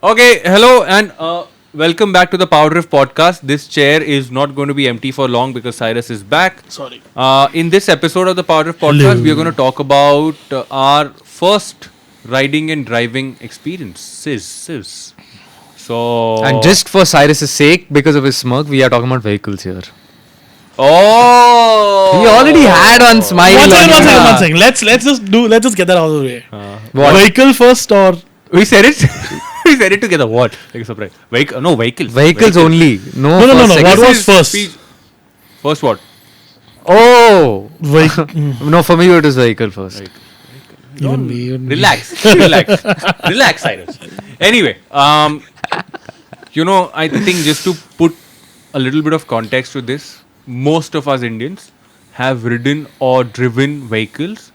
Okay, hello and welcome back to the PowerDrift Podcast. This chair is not going to be empty for long because Cyrus is back. Sorry. In this episode of the PowerDrift Podcast, we are going to talk about our first riding and driving experiences. So, And just for Cyrus's sake, because of his smirk, we are talking about vehicles here. oh, He already had one smile. One second. Let's just get that out of the way. What? Vehicle first or we said it. We said it together. What? Like a surprise. Vehicles. Vehicles only. No. No. first, second. What was This is first? speech- First what? Oh. Vehicle. No, for me it was vehicle first. Even me. Relax, Cyrus. Anyway, I think just to put a little bit of context to this, most of us Indians have ridden or driven vehicles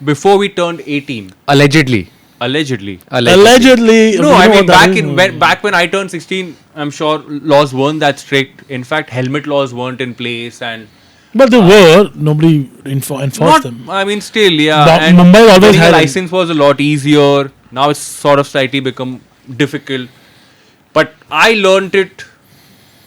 before we turned 18. Allegedly. Allegedly. Allegedly. No, I mean back when I turned 16, I'm sure laws weren't that strict. In fact, helmet laws weren't in place, and But there were. Nobody enforced them. I mean, still, yeah. But and Mumbai always getting had a it. license was a lot easier. Now it's sort of slightly become difficult. But I learnt it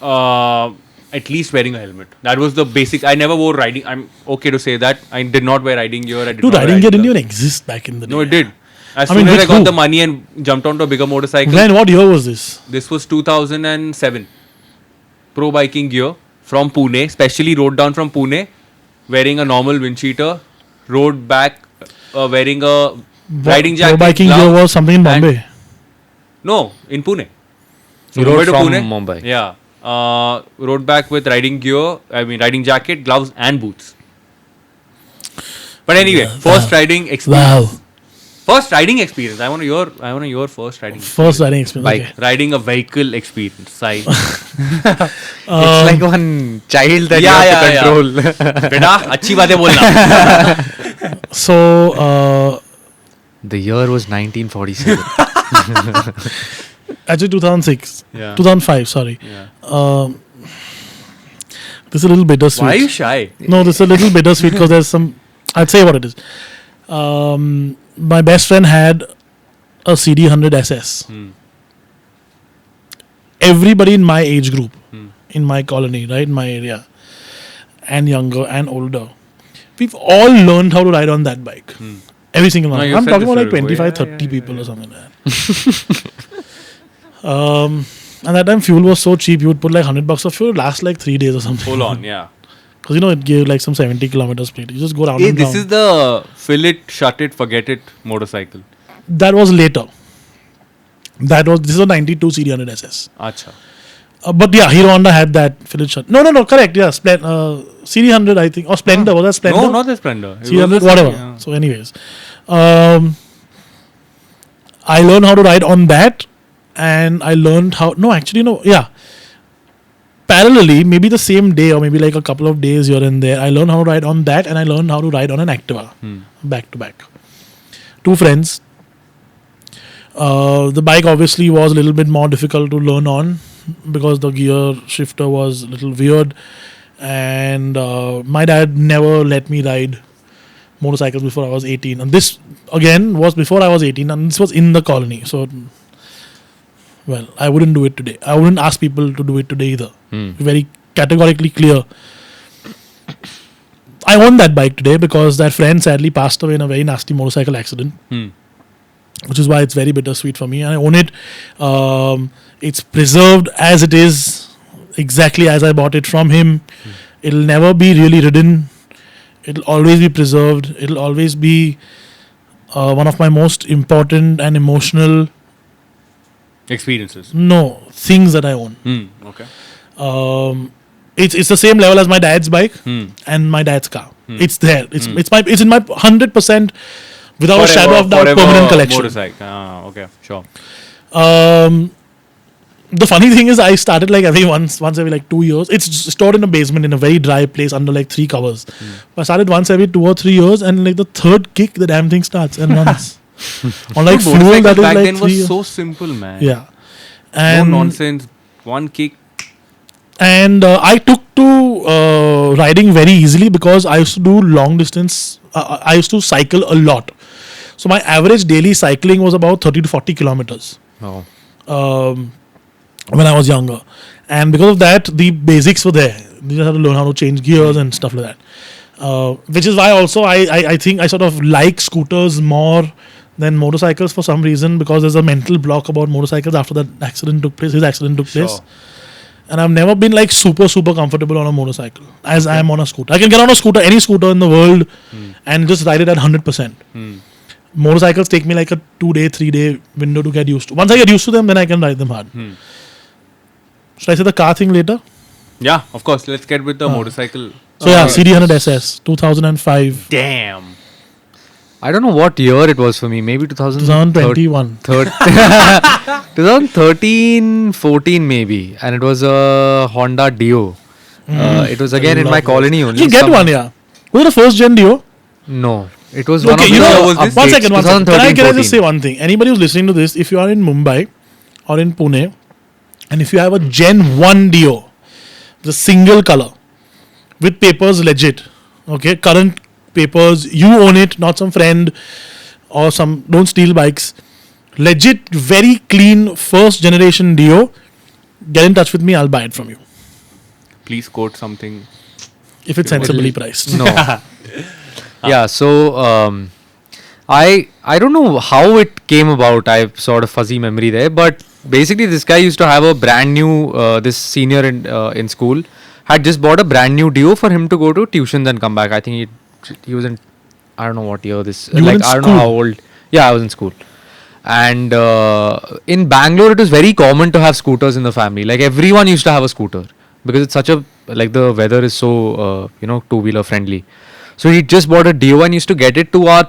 at least wearing a helmet. That was the basic. I never wore riding. I'm okay to say that. I did not wear riding gear. Dude, riding gear didn't even exist back in the day. No, it did. As I soon mean, as I with got who? the money and jumped onto a bigger motorcycle. When? What year was this? This was 2007. Pro biking gear from Pune, specially rode down from Pune, wearing a normal wind cheater, rode back wearing a riding jacket. Pro biking gear gloves, was something in and- Bombay. No, in Pune. So You Mumbai rode to from Pune. Mumbai. Yeah. Rode back with riding gear, riding jacket, gloves and boots. But anyway, first riding experience. Wow. First riding experience. I want to your first riding. First riding experience. Bike. Okay. Riding a vehicle experience. Sai. It's like one child that you have to control. बेटा अच्छी बातें बोलना. So, The year was 1947. actually 2006. Yeah. 2005, sorry. Yeah. This is a little bittersweet. Why are you shy? No, this is a little bittersweet because there's some. I'd say what it is. My best friend had a CD 100 SS. Everybody in my age group, in my colony, right, in my area, and younger and older, we've all learned how to ride on that bike. Every single one. No, you I'm said talking this about like before. 25, Yeah, 30 people or something like that. And that time fuel was so cheap, you would put like $100 of fuel, last like 3 days or something. Hold on, yeah. Because it gave like some 70 kilometers per liter. You just go round Hey, and this round. is the fill it, shut it, forget it motorcycle. That was later. This is a 92 CD 100 SS. Acha. But yeah, Hero Honda had that filled shut. No, correct. Yeah, CD 100 I think. Or Splendor. Was that Splendor? No, not the Splendor. It CD was 100, the- whatever. yeah. So anyways. I learned how to ride on that. And I learned how... No, actually, no. Yeah. Parallelly, maybe the same day or maybe like a couple of days here and there, I learned how to ride on that and I learned how to ride on an Activa. Back to back. 2 friends. The bike obviously was a little bit more difficult to learn on because the gear shifter was a little weird. And my dad never let me ride motorcycles before I was 18. And this, again, was before I was 18 and this was in the colony. So... Well, I wouldn't do it today. I wouldn't ask people to do it today either. Very categorically clear. I own that bike today because that friend sadly passed away in a very nasty motorcycle accident. Which is why it's very bittersweet for me. And I own it. It's preserved as it is, exactly as I bought it from him. It'll never be really ridden. It'll always be preserved. It'll always be one of my most important and emotional Experiences. things that I own. Okay. It's the same level as my dad's bike and my dad's car. It's there. It's in my 100% without a shadow of doubt permanent collection. Motorcycle. Okay, sure. The funny thing is I started like once every like 2 years. It's stored in a basement in a very dry place under like 3 covers. I started once every 2 or 3 years and like the third kick the damn thing starts and runs. On like fuel Motorcycle that is back like then 3 was years. so simple, man. Yeah. No And nonsense. One kick. And I took to riding very easily because I used to do long distance. I used to cycle a lot. So my average daily cycling was about 30 to 40 kilometers. Oh. when I was younger, and because of that, the basics were there. You just had to learn how to change gears and stuff like that. Which is why also I think I sort of like scooters more than motorcycles for some reason, because there's a mental block about motorcycles after that accident took place. His accident took place. And I've never been like super comfortable on a motorcycle as I am on a scooter. I can get on a scooter, any scooter in the world, and just ride it at 100%. Motorcycles take me like a 2-day, 3-day window to get used to. Once I get used to them, then I can ride them hard. Should I say the car thing later? Yeah, of course. Let's get with the motorcycle. So yeah, CD100 SS, 2005. Damn. I don't know what year it was for me. Maybe 2021. 2013, 14 maybe. And it was a Honda Dio. It was again in my colony only. You get one, yeah. Was it a first gen Dio? No. It was Okay, one of you know, the one second. Can I just 14. say one thing? Anybody who's listening to this, if you are in Mumbai or in Pune, and if you have a Gen 1 Dio, the single color, with papers legit, okay, current papers, you own it, not some friend or some, don't steal bikes, legit, very clean, first generation Dio, get in touch with me, I'll buy it from you. Please quote something. If it's sensibly priced. No. Yeah, so I don't know how it came about. I have sort of fuzzy memory there, but basically this guy used to have a brand new, this senior in school had just bought a brand new Dio for him to go to tuitions and come back. I think he was in, I don't know what year this, You were in I don't know how old. Yeah, I was in school. And in Bangalore, it was very common to have scooters in the family. Like everyone used to have a scooter because it's such a, like the weather is so, two-wheeler friendly. So he just bought a Dio and used to get it to our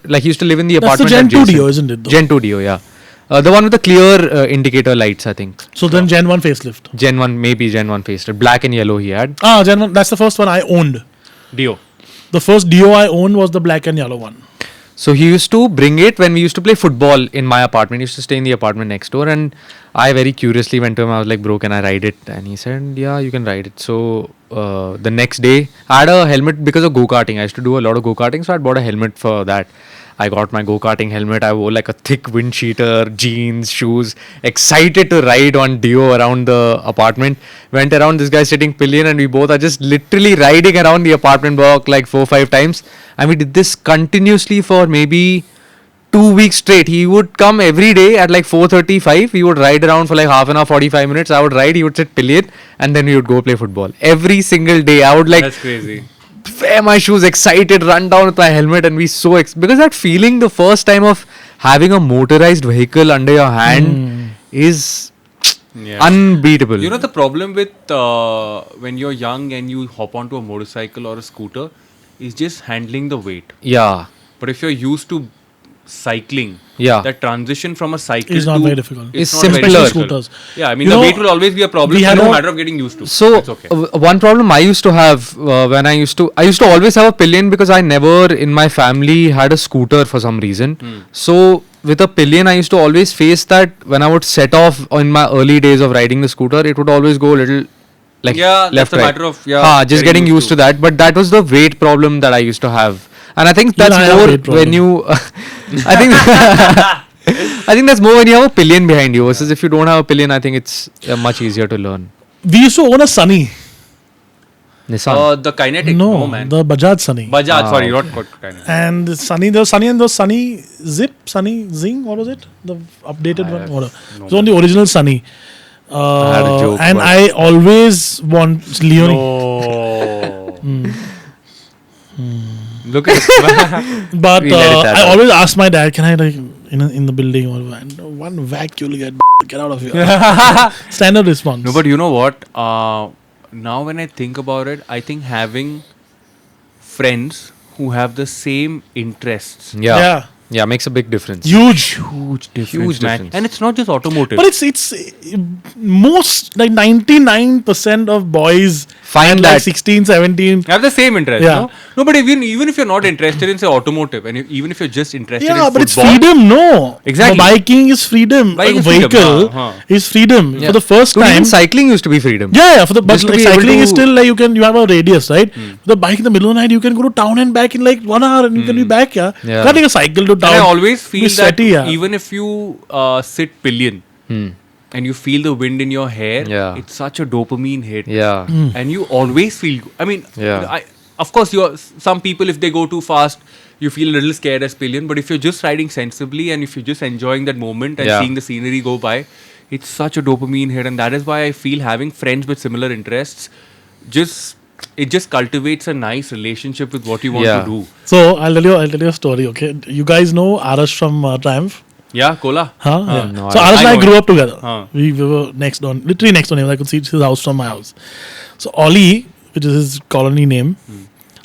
like he used to live in the That's the apartment. Gen 2 Dio, isn't it? Though? Gen 2 Dio, yeah. The one with the clear indicator lights, I think. So then Gen 1 facelift. Gen 1 facelift. Black and yellow he had. Gen 1, that's the first one I owned. Dio. The first Dio I owned was the black and yellow one. So he used to bring it when we used to play football in my apartment. He used to stay in the apartment next door, and I very curiously went to him. I was like, bro, can I ride it? And he said, yeah, you can ride it. So the next day, I had a helmet because of go-karting. I used to do a lot of go-karting, so I bought a helmet for that. I got my go-karting helmet. I wore like a thick wind cheater, jeans, shoes. Excited to ride on Dio around the apartment. Went around, this guy sitting pillion, and we both are just literally riding around the apartment block like 4-5 times. And we did this continuously for maybe 2 weeks straight. He would come every day at like 4:35. He would ride around for like half an hour, 45 minutes. I would ride, he would sit pillion, and then we would go play football. Every single day. I would like... That's crazy. Wear my shoes, excited, run down with my helmet, and be so because that feeling the first time of having a motorized vehicle under your hand is unbeatable. You know the problem with when you're young and you hop onto a motorcycle or a scooter is just handling the weight. Yeah. But if you're used to cycling, Yeah. that transition from a cycle It's not to very difficult. It's not very simpler. difficult. Scooters. Yeah, I mean You the know, weight will always be a problem. we It's had a a- matter of getting used to. So it's okay. one problem I used to have when I used to always have a pillion because I never in my family had a scooter for some reason. So with a pillion I used to always face that when I would set off in my early days of riding the scooter, it would always go a little like Yeah, left that's a right. matter of Just getting used to that. But that was the weight problem that I used to have. And I think that's I have more weight problem. when you I think I think that's more when you have a pillion behind you versus if you don't have a pillion. I think it's much easier to learn. We used to own a Sunny. Nissan. The kinetic, No, man. the Bajaj Sunny. Bajaj, sorry, not kinetic. And the Sunny, there was Sunny and the Sunny Zip, Sunny Zing, what was it? The updated one? Whatever. It was on the original Sunny. had a joke, And but- I always want Leonie. Look at it. But We let it I out. always ask my dad, can I like in the building or one whack you'll get out of here. Standard response. No, but you know what? Now when I think about it, I think having friends who have the same interests Yeah, makes a big difference. Huge. huge difference, Huge man. difference. And it's not just automotive. But it's most like 99% of boys Find at like that 16, 17. have the same interest. Yeah. No? No, but even if you're not interested in say automotive, and even if you're just interested in Yeah, but it's football, freedom, no. Exactly. Biking is freedom. Biking A is freedom, vehicle huh. is freedom. Yeah. For the first Dude, time. even cycling used to be freedom. Yeah, for the but Just to like be able cycling is to- still like you have a radius, right? The bike in the middle of the night, you can go to town and back in like 1 hour and you can be back, yeah. Yeah. You can't take a cycle to town. and I always feel It's that sweaty, yeah. even if you sit pillion, and you feel the wind in your hair, Yeah. it's such a dopamine hit. Yeah. And you always feel. I mean, Yeah. of course, some people, if they go too fast, you feel a little scared as pillion. But if you're just riding sensibly and if you're just enjoying that moment and Yeah. seeing the scenery go by, it's such a dopamine hit, and that is why I feel having friends with similar interests just cultivates a nice relationship with what you want Yeah. to do. So I'll tell you a story. Okay, you guys know Arash from Triumph. Yeah, Kola. Huh? Yeah. no, So Arash and I I know grew him. up together. Huh. We were next door, literally next door. I could see his house from my house. So Ollie, which is his colony name,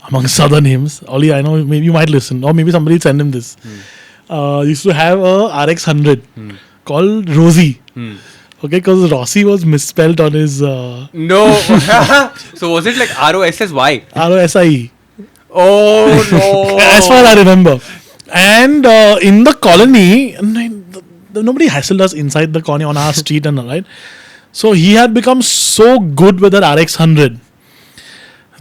amongst other names, Ollie, I know maybe you might listen, or maybe somebody send him this. Used to have a RX 100 called Rosie. Okay, because Rossi was misspelled on his No. So was it like ROSSY? ROSIE. Oh no. As far as I remember. And in the colony, nobody hassled us inside the colony on our street and all, right? So he had become so good with that RX 100.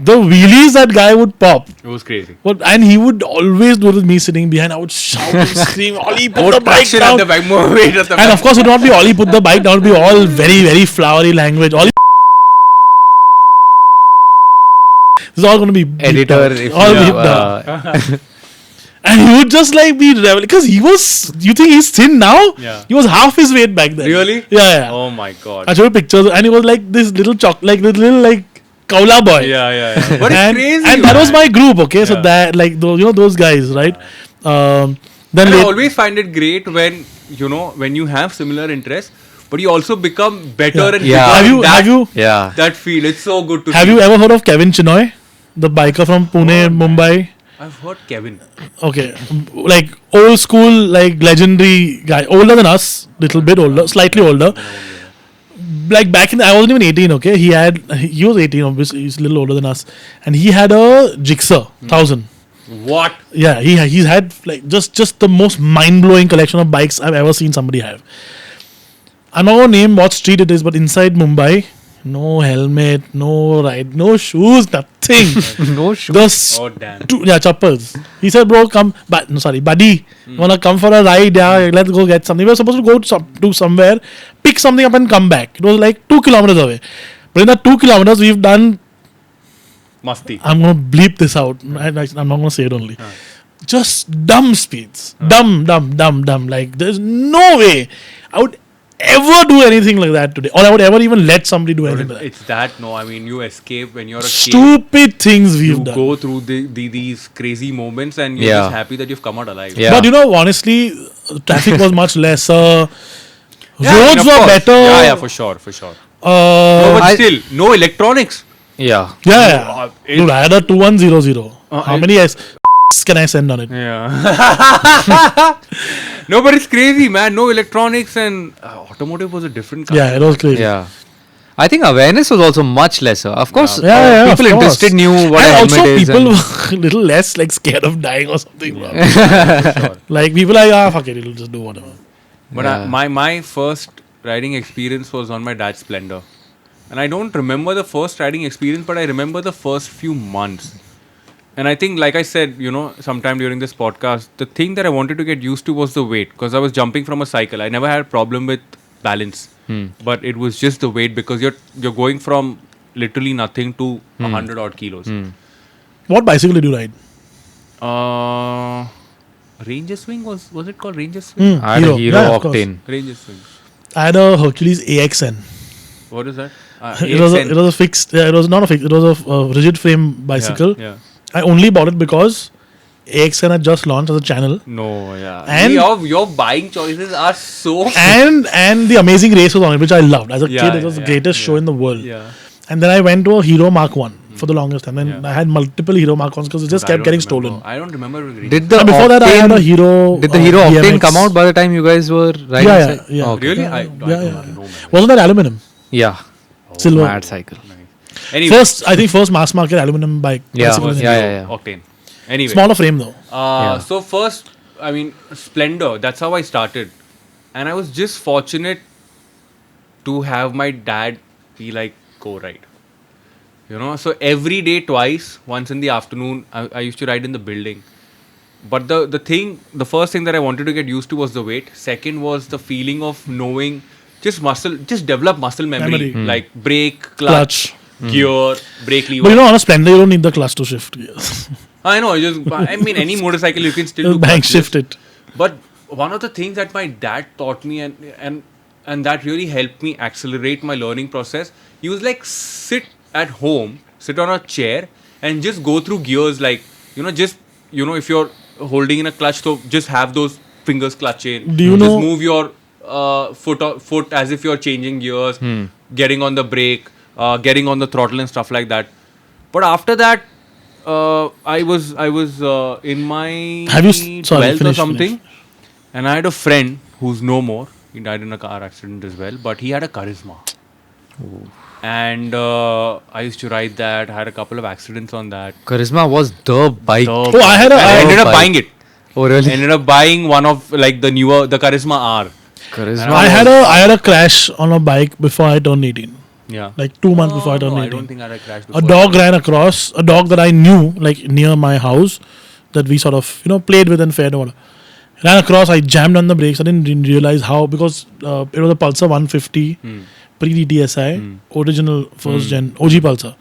The wheelies that guy would pop. It was crazy. And he would always do it with me sitting behind. I would shout and scream, Ollie, put More the bike traction down. at the back, more weight at the And back. of course, it would not be Ollie, put the bike down. It would be all very, very flowery language. Ollie. This is all going to be beeped Editor, out. if All you beeped out. And he would just like be rebel because he was. You think he's thin now? Yeah. He was half his weight back then. Really? Yeah. Oh my god. I showed you pictures, and he was like this little this little like kaula boy. Yeah. But it's and, crazy. and that was man. my group. Okay, so Yeah. that like those those guys, right? Then And I late- always find it great when when you have similar interests, but you also become better and Yeah. bigger in have you Yeah. that feel. It's so good to have see. you ever heard of Kevin Chinoy, the biker from Pune, Mumbai? I've heard Kevin. Okay, like old school, like legendary guy, older than us, little bit older, slightly older. Like back in, I wasn't even 18. Okay, he was 18. Obviously, he's a little older than us, and he had a Gixxer 1000. What? Yeah, he's had like just the most mind blowing collection of bikes I've ever seen somebody have. I'm not gonna name what street it is, but inside Mumbai, no helmet, no ride, no shoes, nothing. No shoes. The Oh damn. choppers. He said, "Bro, come, buddy, wanna come for a ride? Yeah, let's go get something." We were supposed to go to somewhere, pick something up and come back. It was like 2 kilometers away. But in that 2 kilometers, we've done. Masti. I'm gonna bleep this out. I'm not gonna say it only. Just dumb speeds. Dumb. Like there's no way I would ever do anything like that today, or I would ever even let somebody do anything like that. It's that no. I mean, you escape when you're a kid. Stupid things we've You done. go through these crazy moments, and you're Yeah. just happy that you've come out alive. Yeah. But honestly, traffic was much lesser. Yeah, I mean, Roads of were course. better. Yeah, for sure. No, but I- still, no electronics. Yeah. Yeah. Dude, I had a 2100. How many can I send on it? Yeah. No, but it's crazy, man. No electronics, and automotive was a different kind. Yeah, it was crazy. Yeah. I think awareness was also much lesser. Of course, Yeah, people of course. interested knew what and a also helmet is. people and- were a little less like scared of dying or something. Bro. Sure. Like people are like, fuck it, it'll just do whatever. But Yeah. my first riding experience was on my dad's Splendor. And I don't remember the first riding experience, but I remember the first few months. And I think, like I said, sometime during this podcast, the thing that I wanted to get used to was the weight. Because I was jumping from a cycle. I never had a problem with balance. But it was just the weight because you're going from literally nothing to 100 odd kilos. What bicycle did you ride? Ranger Swing? Was it called Ranger Swing? I had a Hero Yeah, of course. Octane. Ranger Swing. I had a Hercules AXN. What is that? It was a fixed. Yeah, it was not a fixed. It was a rigid frame bicycle. Yeah. I only bought it because AXN had just launched as a channel, No, yeah. And- your buying choices are so. and the Amazing Race was on it, which I loved as a Yeah, kid. It was the yeah, greatest show yeah. in the world. Yeah. And then I went to a Hero Mark 1 for the longest time. And Yeah. I had multiple Hero Mark 1s because it just I kept don't getting remember. stolen. I don't remember. It Did the And before that, I had a Octane- Hero. Did the Hero Octane BMX. come out by the time you guys were riding? Yeah, cycle? yeah. Okay. Really? Yeah, I yeah, don't yeah. know, man. Wasn't that aluminum? Yeah. Silver. Mad cycle. Anyway, I think first mass market aluminum bike. Yeah, bicycle in yeah, India. yeah. Octane. Anyway. Smaller frame though. Yeah. So first, I mean, Splendor. That's how I started, and I was just fortunate to have my dad be like, "Go ride." So every day, twice, once in the afternoon, I used to ride in the building. But the first thing that I wanted to get used to was the weight. Second was the feeling of knowing just develop muscle memory. Memory. Like brake, clutch, gear, brake lever. But you know, on a Splendor, you don't need the clutch to shift gears. I know. I mean, any motorcycle you can still do Bank clutchless. shift it. But one of the things that my dad taught me and that really helped me accelerate my learning process, he was like, sit at home, sit on a chair and just go through gears, like, if you're holding in a clutch, so just have those fingers clutching. Do you just know- move your foot as if you're changing gears, getting on the brake, getting on the throttle and stuff like that. But after that, I was in my Have you- sorry, 12th or finish, something, finish. and I had a friend who's no more. He died in a car accident as well, but he had a Charisma. And I used to ride that. I had a couple of accidents on that. Charisma was the bike. I had a- I ended up bike. buying it. Oh really? I ended up buying one of like the Charisma R. Charisma. I had a crash on a bike before I turned 18. Yeah. Like 2 months before I turned no, 18. I don't think I had a crash A before. dog ran across, a dog that I knew, like near my house, that we sort of, played with and fed or whatever. Ran across, I jammed on the brakes. I didn't realize how, because it was a Pulsar 150, pre-DTSI, original first gen, OG Pulsar.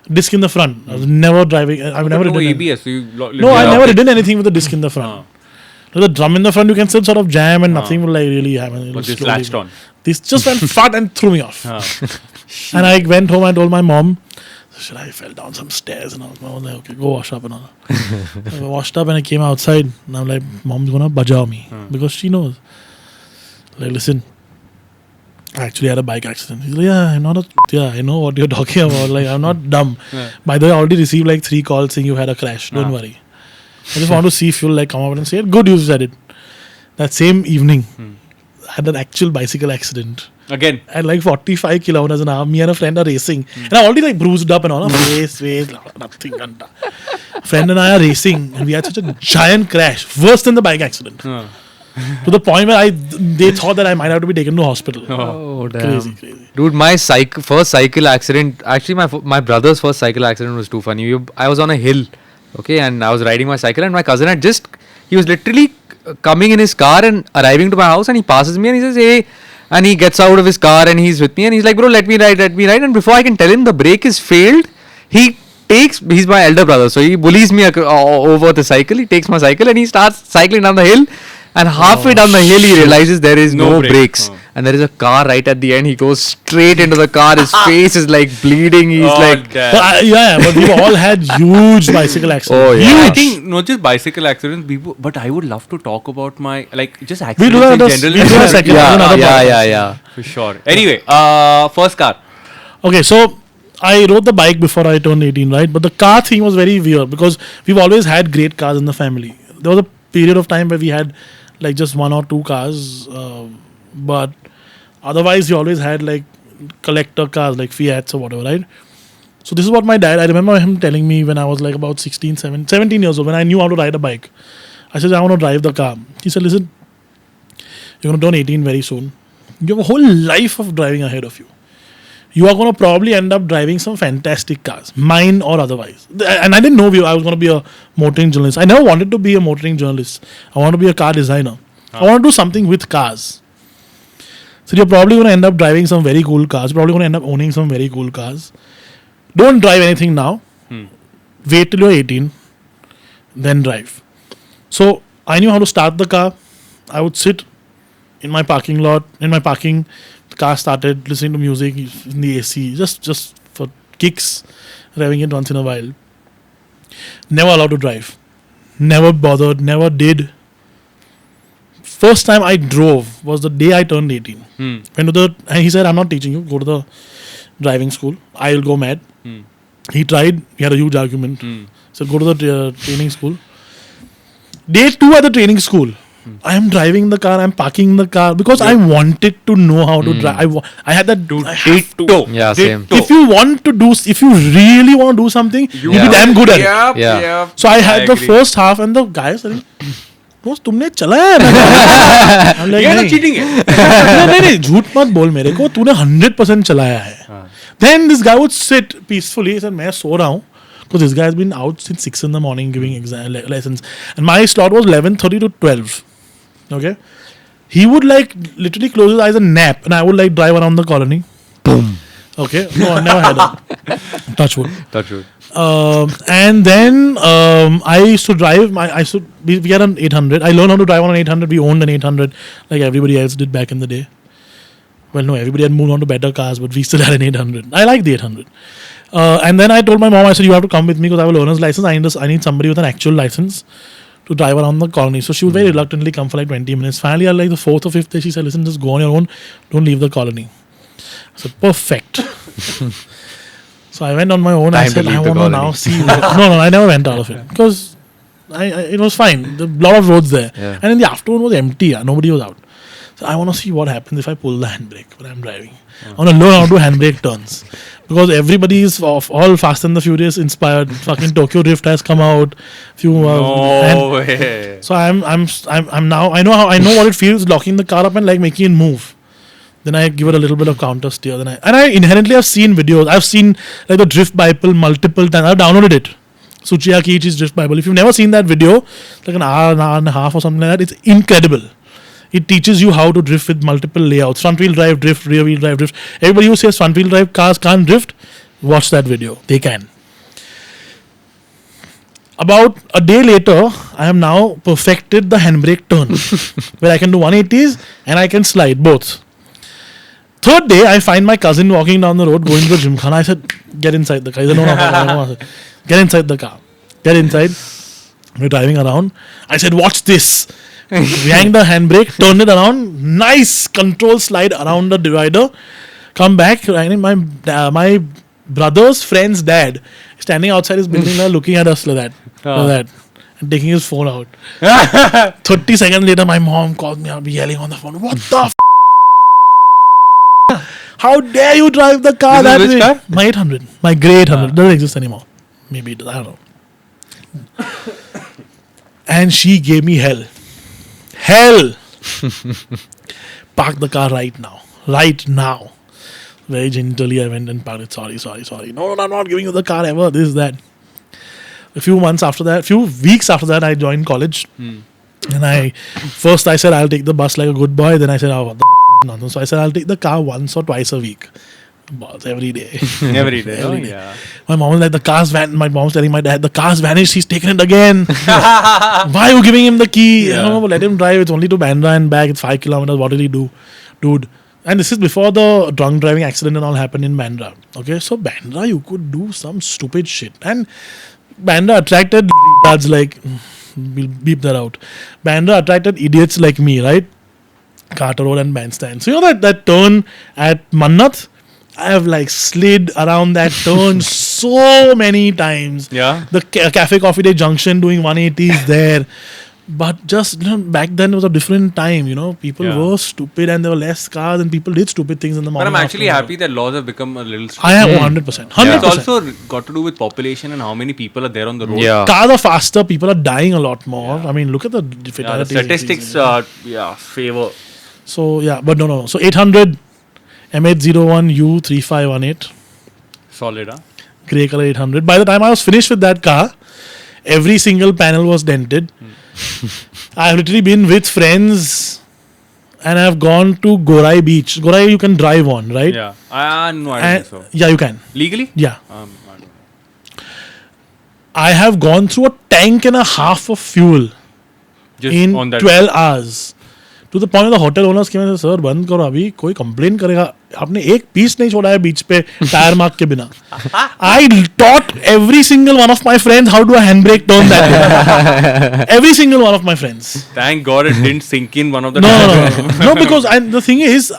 Disc in the front. I was never driving, I've never no ridden. ABS. So you No, I never ridden anything with the disc in the front. With the drum in the front, you can still sort of jam and nothing will like really happen. It'll But this slowly- latched on. This just went fat and threw me off. Ah. And I went home and told my mom, I fell down some stairs and all. I was like, okay, go wash up and all. I washed up and I came outside and I'm like, mom's gonna bajao me because she knows. Like, listen, I actually had a bike accident. He's like, yeah, I know what you're talking about. Like, I'm not dumb. Yeah. By the way, I already received like 3 calls saying you had a crash. Don't worry. I just want to see if you'll like come up and say it. Good, you said it. That same evening, I had an actual bicycle accident. Again. At like 45 kilometers an hour, me and a friend are racing. And I already like bruised up and all. Face, nothing. Friend and I are racing and we had such a giant crash. Worse than the bike accident. To the point where they thought that I might have to be taken to hospital. Oh damn. Crazy. Dude, my first cycle accident. Actually, my brother's first cycle accident was too funny. I was on a hill, okay, and I was riding my cycle, and my cousin he was literally coming in his car and arriving to my house, and he passes me and he says, "Hey," and he gets out of his car and he's with me and he's like, "Bro, let me ride." And before I can tell him the brake is failed, he's my elder brother, so he bullies me over the cycle. He takes my cycle and he starts cycling down the hill. And halfway down the hill, he realizes there is no brakes. And there is a car right at the end. He goes straight into the car. His face is like bleeding. He's like... But we've all had huge bicycle accidents. Oh, yeah. I think not just bicycle accidents, but I would love to talk about my just accidents We'll do that in in general. a second. Another podcast. Yeah. For sure. Anyway, first car. Okay, so I rode the bike before I turned 18, right? But the car thing was very weird because we've always had great cars in the family. There was a period of time where we had like just 1 or 2 cars, but otherwise we always had like collector cars like Fiats or whatever, right? So this is what my dad, I remember him telling me when I was like about 17 years old, when I knew how to ride a bike. I said, I want to drive the car. He said, listen, you're going to turn 18 very soon. You have a whole life of driving ahead of you. You are going to probably end up driving some fantastic cars, mine or otherwise. And I didn't know I was going to be a motoring journalist. I never wanted to be a motoring journalist. I wanted to be a car designer. I want to do something with cars. So you're probably going to end up driving some very cool cars. Probably going to end up owning some very cool cars. Don't drive anything now. Wait till you're 18. Then drive. So I knew how to start the car. I would sit in my parking lot, the car started, listening to music in the AC, just for kicks, revving it once in a while. Never allowed to drive. Never bothered, never did. First time I drove was the day I turned 18. Went to and he said, I'm not teaching you, go to the driving school. I'll go mad. He tried, he had a huge argument. Said, go to the training school. Day 2 at the training school, I am driving the car, I'm parking the car because I wanted to know how to drive. I had that. I have to. Yeah, same. If you really want to do something, you'll be damn good at it. Yeah. So I had the first half and the guy was saying, "Boss, तुमने चलाया है?" I'm like, You're not "नहीं." cheating it. नहीं, झूठ मत बोल मेरे को, तूने 100% चलाया है. Then this guy would sit peacefully. He said, मैं सो रहा हूँ. Because this guy has been out since 6 in the morning giving lessons. And my slot was 11:30 to 12. Okay? He would like literally close his eyes and nap, and I would like drive around the colony. Boom. Okay. No, I never had that. Touch wood. Touch wood. And then I used to drive. We had an 800. I learned how to drive on an 800. We owned an 800 like everybody else did back in the day. Well, no, everybody had moved on to better cars, but we still had an 800. I like the 800. And then I told my mom, I said, you have to come with me because I have a learner's license. I need somebody with an actual license to drive around the colony. So she would very reluctantly come for like 20 minutes. Finally, like the fourth or fifth day, she said, listen, just go on your own. Don't leave the colony. I said, perfect. So I went on my own. I said, I want to now see. No, I never went out of it because it was fine. There were a lot of roads there. Yeah. And in the afternoon was empty. Nobody was out. So I want to see what happens if I pull the handbrake when I'm driving. I want to learn how to do handbrake turns. Because everybody is all Fast and the Furious inspired. Fucking Tokyo Drift has come out. No way. So I'm now I know what it feels locking the car up and like making it move. Then I give it a little bit of counter steer. I inherently have seen videos. I've seen like the Drift Bible multiple times. I've downloaded it. Tsuchiya Kiichi's Drift Bible. If you've never seen that video, it's like an hour and a half or something like that. It's incredible. It teaches you how to drift with multiple layouts. Front wheel drive drift, rear wheel drive drift. Everybody who says front wheel drive cars can't drift, watch that video. They can. About a day later, I have now perfected the handbrake turn. Where I can do 180s and I can slide both. Third day, I find my cousin walking down the road going to the gymkhana. I said, get inside the car. He said, no. Get inside the car. Get inside. We're driving around. I said, watch this. Yank the handbrake, turn it around, nice control slide around the divider, come back. My brother's friend's dad standing outside his building looking at us like that, and taking his phone out. 30 seconds later, my mom called me out, yelling on the phone, what the how dare you drive the car that way? Car? My 800, my grey 800, doesn't exist anymore. Maybe it does, I don't know. And she gave me hell. Park the car right now. Very gently I went and parked it. Sorry. No, I'm not giving you the car ever. This, that. A few weeks after that, I joined college. And I said I'll take the bus like a good boy. Then I said, what the nonsense. So I said I'll take the car once or twice a week. Balls every day. Every day. Yeah. My mom was like, the car's my mom's telling my dad, the car's vanished, he's taken it again. Why are you giving him the key? Yeah. No, let him drive, it's only to Bandra and back, it's 5 kilometers, what did he do? Dude. And this is before the drunk driving accident and all happened in Bandra. Okay, so Bandra, you could do some stupid shit. And Bandra attracted retards like, we'll beep that out. Bandra attracted idiots like me, right? Carter Road and Bandstand. So you know that turn at Mannath? I have like slid around that turn so many times. Yeah. The Cafe Coffee Day Junction doing 180s there. But just back then it was a different time, People were stupid and there were less cars and people did stupid things in the morning. But I'm actually happy that laws have become a little stricter. I am 100%. 100%. It's also got to do with population and how many people are there on the road. Yeah. Cars are faster, people are dying a lot more. I mean, look at the The fatalities. statistics favor. So, yeah, but no. So, 800 M801U 3518. Solid, huh? Grey color 800. By the time I was finished with that car, every single panel was dented. I have literally been with friends and I have gone to Gorai Beach. Gorai you can drive on, right? Yeah. No, I don't think so. Yeah, you can. Legally? Yeah. I don't know. I have gone through a tank and a half of fuel Just in on that 12 hours. To the point of the hotel owners came and said, sir, बंद करो अभी कोई complain करेगा आपने एक piece नहीं छोड़ा है बीच पे टायर मार्क के बिना. I taught every single one of my friends how to do a handbrake turn that way. Every single one of my friends. Thank God it didn't sink in one of the No, because the thing is,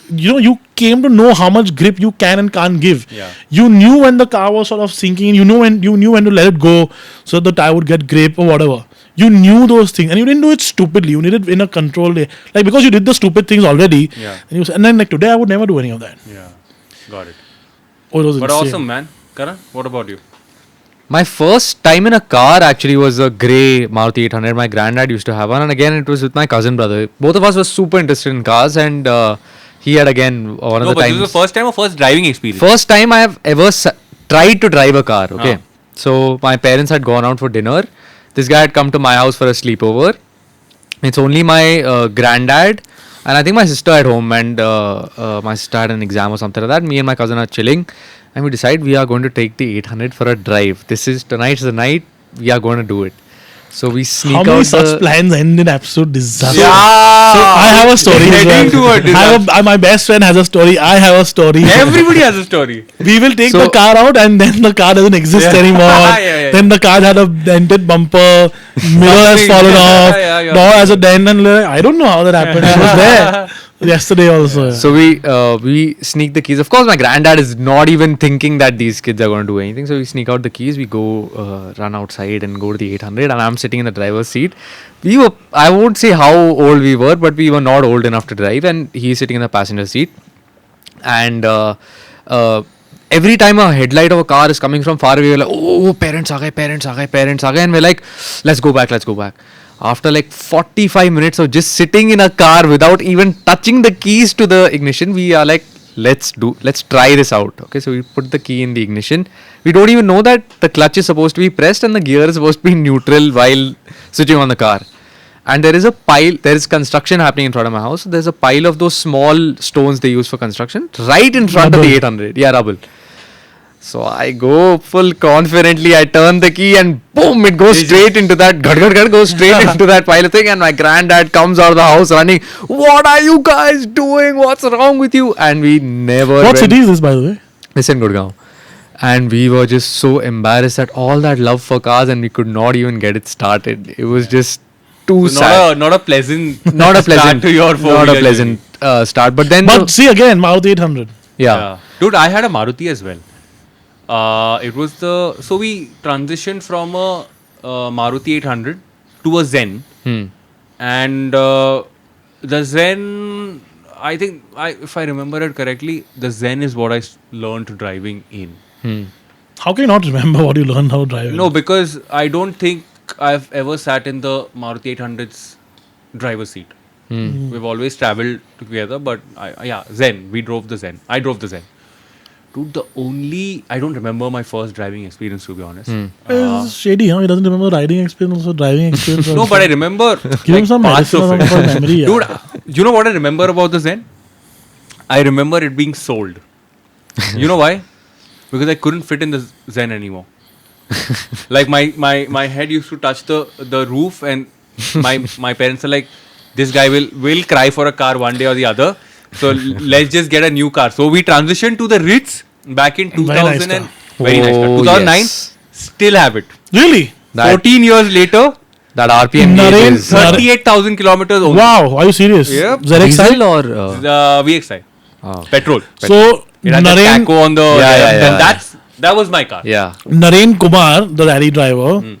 you came to know how much grip you can and can't give. Yeah. You knew when the car was sort of sinking, you knew when to let it go so that the tire would get grip or whatever. You knew those things and you didn't do it stupidly. You did it in a controlled way. Like because you did the stupid things already. Yeah. And then like today I would never do any of that. Yeah. Got it. Oh, it was But insane. awesome, man. Karan, what about you? My first time in a car actually was a grey Maruti 800. My granddad used to have one, and again it was with my cousin brother. Both of us were super interested in cars, and he had again one of the But times. this was the first time or first driving experience? First time I have ever tried to drive a car. Okay, so my parents had gone out for dinner. This guy had come to my house for a sleepover, It's only my granddad and I think my sister at home, and my sister had an exam or something like that. Me and my cousin are chilling, and we decide we are going to take the 800 for a drive. Tonight's the night. We are going to do it. So we sneak How out many such plans end in absolute disaster? So I have a story. as Heading well. to a My best friend has a story. I have a story. Everybody has a story. We will take So- the car out, and then the car doesn't exist Yeah. anymore. Yeah. Then the car had a dented bumper, mirror has Something. fallen off, Yeah. door has a dent, and I don't know how that happened. I was there yesterday also. So we sneak the keys. Of course, my granddad is not even thinking that these kids are going to do anything. So we sneak out the keys. We go run outside and go to the 800. And I'm sitting in the driver's seat. I won't say how old we were, but we were not old enough to drive. And he's sitting in the passenger seat. And every time a headlight of a car is coming from far away, we're like, oh, parents aa gaye. And we're like, let's go back. After like 45 minutes of just sitting in a car without even touching the keys to the ignition, we are like, let's try this out. Okay, so we put the key in the ignition. We don't even know that the clutch is supposed to be pressed and the gear is supposed to be neutral while switching on the car. And there is construction happening in front of my house. There's a pile of those small stones they use for construction right in front of the 800. Yeah, rubble. So I go full confidently, I turn the key and boom, it goes straight into that, goes straight into that pile of thing, and my granddad comes out of the house running, what are you guys doing? What's wrong with you? And we never What city is this, by the way? It's in Gurgaon. And we were just so embarrassed at all that love for cars and we could not even get it started. It was just too sad. Not a pleasant Not a pleasant start to your not a pleasant start. But then But see again, Maruti 800. yeah. Dude, I had a Maruti as well. So we transitioned from a Maruti 800 to a Zen, and the Zen, I think, if I remember it correctly, the Zen is what I learned driving in. How can you not remember what you learned how to drive? No, because I don't think I've ever sat in the Maruti 800's driver's seat. We've always traveled together, but Zen. We drove the Zen. I drove the Zen. Dude, I don't remember my first driving experience, to be honest. It's shady, huh? He doesn't remember riding experience, also driving experience. No, also. but I remember Give him some parts medicine of or it. something for memory. Dude, you know what I remember about the Zen? I remember it being sold. You know why? Because I couldn't fit in the Zen anymore. Like my head used to touch the roof, and my parents are like, this guy will cry for a car one day or the other. So let's just get a new car. So we transitioned to the Ritz back in 2000 nice and very nice car. 2009. yes. Still have it. Really? 14 years later, That RPM Naren- gauge is 38,000 kilometers only. Wow, are you serious? Yep. ZXi? diesel or VXI. oh. Petrol. So, It had the Naren, taco on the... Yeah. Then that was my car. yeah. Naren Kumar, the rally driver,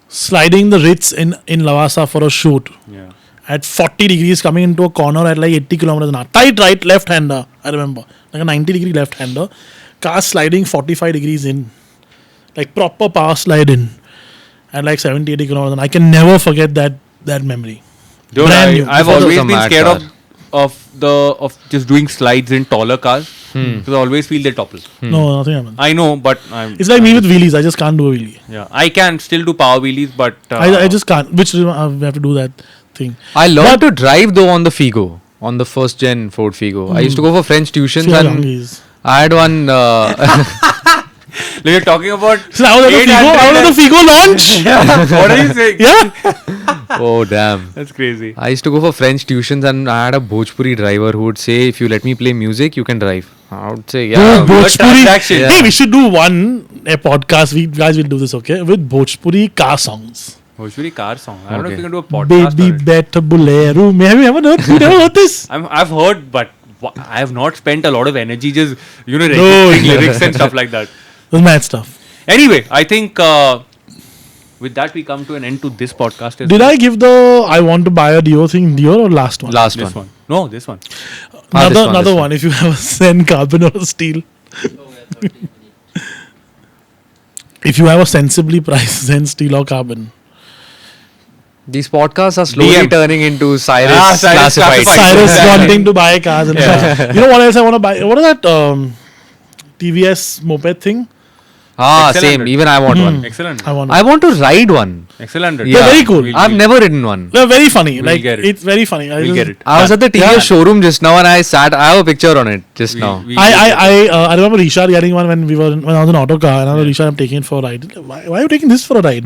sliding the Ritz in Lavasa for a shoot Yeah. at 40 degrees, coming into a corner at like 80 kilometers an hour. Tight right, left-hander, I remember. Like a 90-degree left-hander. Car sliding 45 degrees in. Like proper power slide in. At like 70, 80 kilometers an hour. I can never forget that memory. Dude, Brand new. I've Because of always the been mad scared car. of just doing slides in taller cars. Because I always feel they topple. No, nothing happened. I know, but It's like me with wheelies. I just can't do a wheelie. Yeah, I can still do power wheelies, but... I just can't. Which we have to do that thing. I learned to drive though on the Figo, on the first gen Ford Figo. I used to go for French tuitions See how young and he is. I had one. You're talking about... So I was at the Figo launch. What are you saying? Yeah. Oh damn! That's crazy. I used to go for French tuitions and I had a Bhojpuri driver who would say, "If you let me play music, you can drive." I would say, "Yeah." Dude, Bhojpuri. transaction. Hey, we should do a podcast. We guys will do this, okay? With Bhojpuri car songs. Bhojpuri car song. I don't know if Okay. you can do a podcast Baby on it. better bolero. Have you ever heard? You never heard this? I've heard, but I have not spent a lot of energy just, No. registering lyrics and stuff like that. That's mad stuff. Anyway, I think with that we come to an end to this podcast. Did I give the I want to buy a Dio thing Dio or last one? Last This one. one. No, this one. Another this one. If you have a Zen carbon or a steel. If you have a sensibly priced Zen steel or carbon. These podcasts are slowly DM. turning into Cyrus, Cyrus classified. classified. Cyrus Exactly. wanting to buy cars and stuff. You know what else I want to buy? What is that TVS moped thing? Same. 100. Even I want one. Excellent. I want I want to ride one. Excellent. They're very cool. I've never ridden one. They're very funny. We'll Like get it. it's very funny. We'll get it. I was at the TVS showroom just now and I have a picture on it just now. I remember Rishad getting one when I was in auto car, and I was Rishad, I'm taking it for a ride. Why are you taking this for a ride?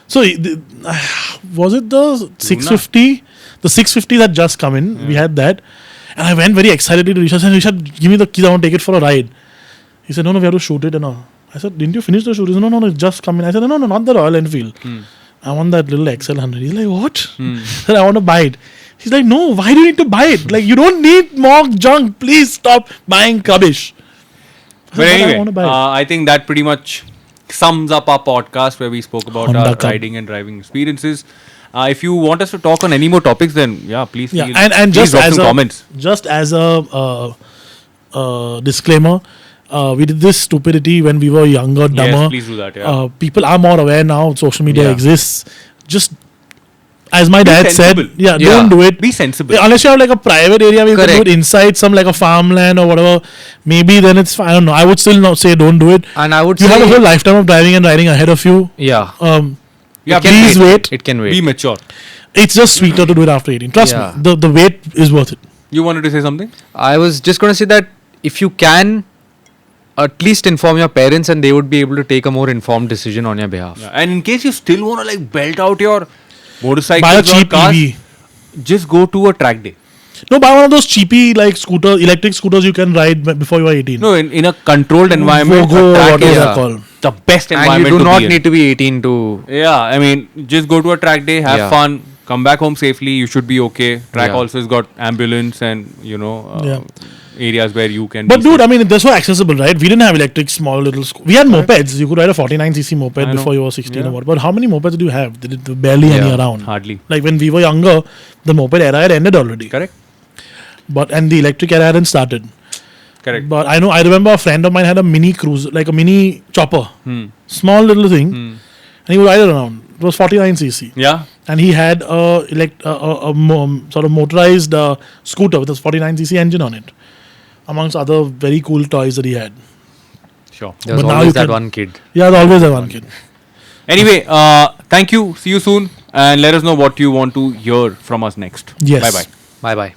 So was it the 650? The 650 that just come in. We had that, and I went very excitedly to Rishad. I said, Rishad, give me the keys. I want to take it for a ride. He said, no, we have to shoot it and all. I said, didn't you finish the shoot? He said, no, it's just come in. I said, no, not the Royal Enfield. I want that little XL100. He's like, what? I said, I want to buy it. He's like, no, why do you need to buy it? Like, you don't need more junk. Please stop buying rubbish. But anyway, I think that pretty much sums up our podcast where we spoke about Honda our Cup. riding and driving experiences. If you want us to talk on any more topics, then please feel, and please just drop as some a comments. just as a disclaimer, we did this stupidity when we were younger, dumber. Yes, please do that. Yeah. People are more aware now. Social media Yeah. exists. Just as my dad sensible. said, don't do it. Be sensible. Unless you have like a private area where you can do Correct. it inside some like a farmland or whatever. Maybe then it's fine. I don't know. I would still not say don't do it. And I would You say have a whole lifetime of driving and riding ahead of you. yeah. Yeah, Please wait. It can wait. Be mature. It's just sweeter to do it after 18. Trust Yeah. me. The wait is worth it. You wanted to say something? I was just going to say that if you can at least inform your parents and they would be able to take a more informed decision on your behalf. Yeah. And in case you still want to like belt out your motorcycles Buy a or cheap cars, EV. just go to a track day. No, buy one of those cheapy like electric scooters you can ride before you are 18. No, in a controlled environment, Vogo, a track what is is that yeah. called? the best And environment you do to not be in. need to be 18 to... Yeah, I mean, just go to a track day, have Yeah. fun, come back home safely. You should be okay. Track Yeah. also has got ambulance and areas where you can. But be dude, I mean, they're so accessible, right? We didn't have electric small little. We had mopeds. You could ride a 49cc moped I know. before you were 16 Yeah. or what. But how many mopeds do you have? There were barely any Yeah. around. hardly Like when we were younger, the moped era had ended already. correct. And the electric era hadn't started. Correct. But I remember a friend of mine had a mini cruiser, like a mini chopper, small little thing, and he would ride it around. It was 49cc. Yeah. And he had a sort of motorized scooter with a 49cc engine on it, amongst other very cool toys that he had. Sure. There was But now always you that can- one kid. Yeah, there's always that one kid. Anyway, thank you. See you soon, and let us know what you want to hear from us next. Yes. Bye bye. Bye-bye.